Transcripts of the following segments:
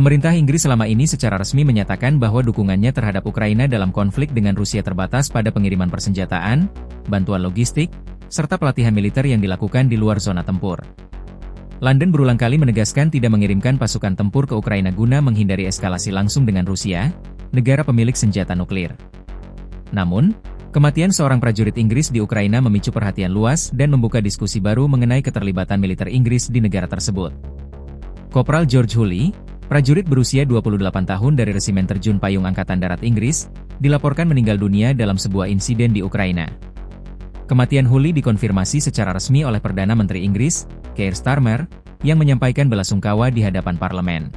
Pemerintah Inggris selama ini secara resmi menyatakan bahwa dukungannya terhadap Ukraina dalam konflik dengan Rusia terbatas pada pengiriman persenjataan, bantuan logistik, serta pelatihan militer yang dilakukan di luar zona tempur. London berulang kali menegaskan tidak mengirimkan pasukan tempur ke Ukraina guna menghindari eskalasi langsung dengan Rusia, negara pemilik senjata nuklir. Namun, kematian seorang prajurit Inggris di Ukraina memicu perhatian luas dan membuka diskusi baru mengenai keterlibatan militer Inggris di negara tersebut. Kopral George Hulley, prajurit berusia 28 tahun dari Resimen Terjun Payung Angkatan Darat Inggris, dilaporkan meninggal dunia dalam sebuah insiden di Ukraina. Kematian Hulley dikonfirmasi secara resmi oleh Perdana Menteri Inggris, Keir Starmer, yang menyampaikan belasungkawa di hadapan parlemen.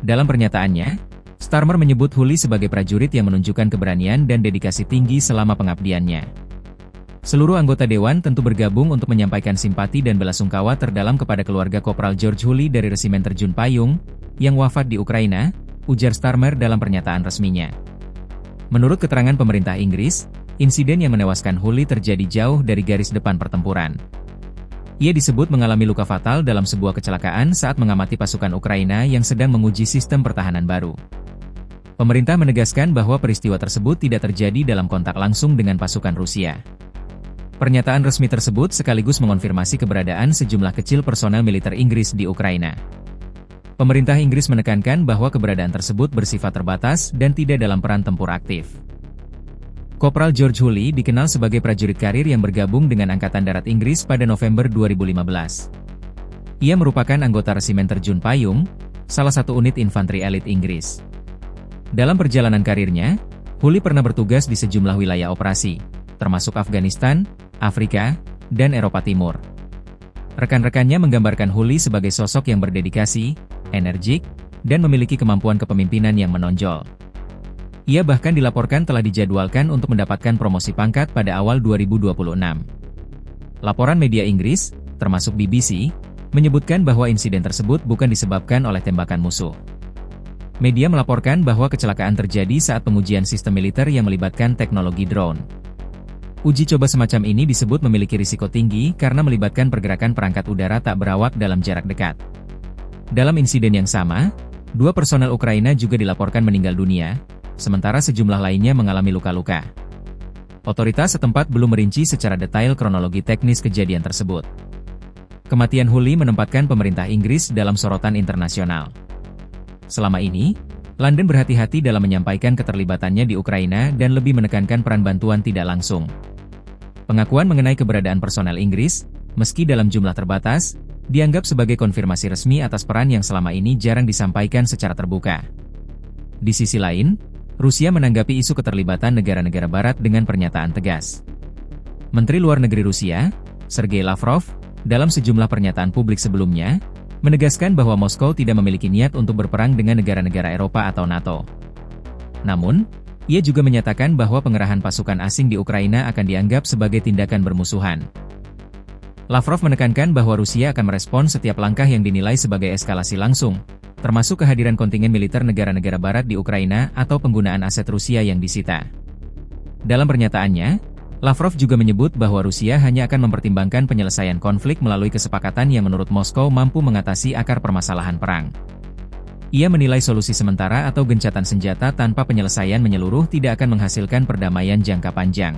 Dalam pernyataannya, Starmer menyebut Hulley sebagai prajurit yang menunjukkan keberanian dan dedikasi tinggi selama pengabdiannya. Seluruh anggota Dewan tentu bergabung untuk menyampaikan simpati dan belasungkawa terdalam kepada keluarga Kopral George Hulley dari Resimen Terjun Payung, yang wafat di Ukraina, ujar Starmer dalam pernyataan resminya. Menurut keterangan pemerintah Inggris, insiden yang menewaskan Hulley terjadi jauh dari garis depan pertempuran. Ia disebut mengalami luka fatal dalam sebuah kecelakaan saat mengamati pasukan Ukraina yang sedang menguji sistem pertahanan baru. Pemerintah menegaskan bahwa peristiwa tersebut tidak terjadi dalam kontak langsung dengan pasukan Rusia. Pernyataan resmi tersebut sekaligus mengonfirmasi keberadaan sejumlah kecil personel militer Inggris di Ukraina. Pemerintah Inggris menekankan bahwa keberadaan tersebut bersifat terbatas dan tidak dalam peran tempur aktif. Kopral George Hulley dikenal sebagai prajurit karir yang bergabung dengan Angkatan Darat Inggris pada November 2015. Ia merupakan anggota Resimen Terjun Payung, salah satu unit infanteri elit Inggris. Dalam perjalanan karirnya, Hulley pernah bertugas di sejumlah wilayah operasi, termasuk Afghanistan, Afrika, dan Eropa Timur. Rekan-rekannya menggambarkan Hulley sebagai sosok yang berdedikasi, energik, dan memiliki kemampuan kepemimpinan yang menonjol. Ia bahkan dilaporkan telah dijadwalkan untuk mendapatkan promosi pangkat pada awal 2026. Laporan media Inggris, termasuk BBC, menyebutkan bahwa insiden tersebut bukan disebabkan oleh tembakan musuh. Media melaporkan bahwa kecelakaan terjadi saat pengujian sistem militer yang melibatkan teknologi drone. Uji coba semacam ini disebut memiliki risiko tinggi karena melibatkan pergerakan perangkat udara tak berawak dalam jarak dekat. Dalam insiden yang sama, 2 personel Ukraina juga dilaporkan meninggal dunia, sementara sejumlah lainnya mengalami luka-luka. Otoritas setempat belum merinci secara detail kronologi teknis kejadian tersebut. Kematian Hulley menempatkan pemerintah Inggris dalam sorotan internasional. Selama ini, London berhati-hati dalam menyampaikan keterlibatannya di Ukraina dan lebih menekankan peran bantuan tidak langsung. Pengakuan mengenai keberadaan personel Inggris, meski dalam jumlah terbatas, dianggap sebagai konfirmasi resmi atas peran yang selama ini jarang disampaikan secara terbuka. Di sisi lain, Rusia menanggapi isu keterlibatan negara-negara barat dengan pernyataan tegas. Menteri Luar Negeri Rusia, Sergei Lavrov, dalam sejumlah pernyataan publik sebelumnya, menegaskan bahwa Moskow tidak memiliki niat untuk berperang dengan negara-negara Eropa atau NATO. Namun, ia juga menyatakan bahwa pengerahan pasukan asing di Ukraina akan dianggap sebagai tindakan bermusuhan. Lavrov menekankan bahwa Rusia akan merespons setiap langkah yang dinilai sebagai eskalasi langsung, termasuk kehadiran kontingen militer negara-negara barat di Ukraina atau penggunaan aset Rusia yang disita. Dalam pernyataannya, Lavrov juga menyebut bahwa Rusia hanya akan mempertimbangkan penyelesaian konflik melalui kesepakatan yang menurut Moskow mampu mengatasi akar permasalahan perang. Ia menilai solusi sementara atau gencatan senjata tanpa penyelesaian menyeluruh tidak akan menghasilkan perdamaian jangka panjang.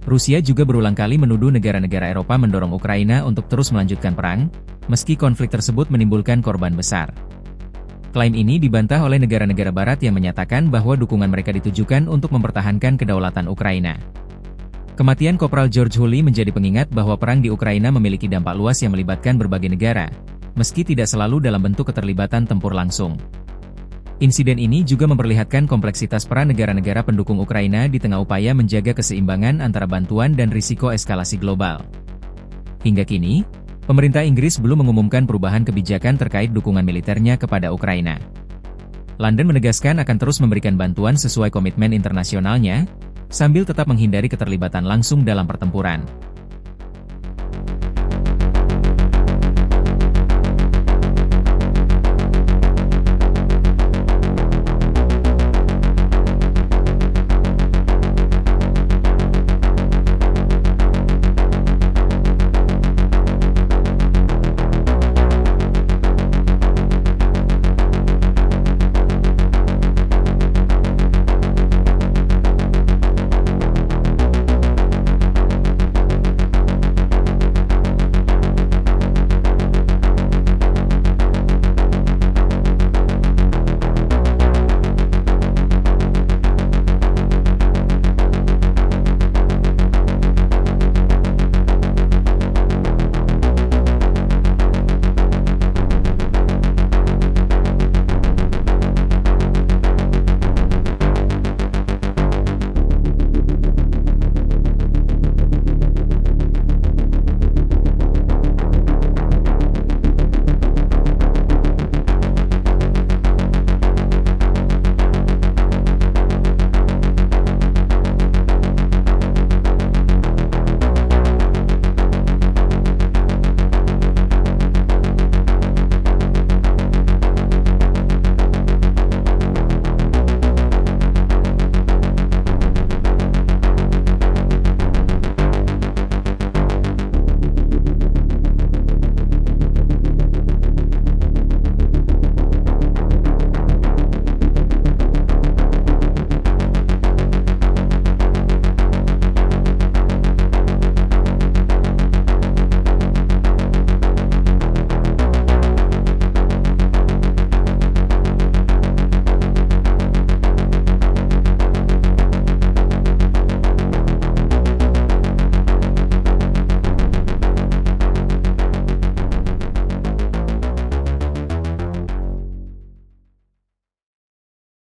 Rusia juga berulang kali menuduh negara-negara Eropa mendorong Ukraina untuk terus melanjutkan perang, meski konflik tersebut menimbulkan korban besar. Klaim ini dibantah oleh negara-negara barat yang menyatakan bahwa dukungan mereka ditujukan untuk mempertahankan kedaulatan Ukraina. Kematian Kopral George Hulley menjadi pengingat bahwa perang di Ukraina memiliki dampak luas yang melibatkan berbagai negara, meski tidak selalu dalam bentuk keterlibatan tempur langsung. Insiden ini juga memperlihatkan kompleksitas peran negara-negara pendukung Ukraina di tengah upaya menjaga keseimbangan antara bantuan dan risiko eskalasi global. Hingga kini, pemerintah Inggris belum mengumumkan perubahan kebijakan terkait dukungan militernya kepada Ukraina. London menegaskan akan terus memberikan bantuan sesuai komitmen internasionalnya, sambil tetap menghindari keterlibatan langsung dalam pertempuran.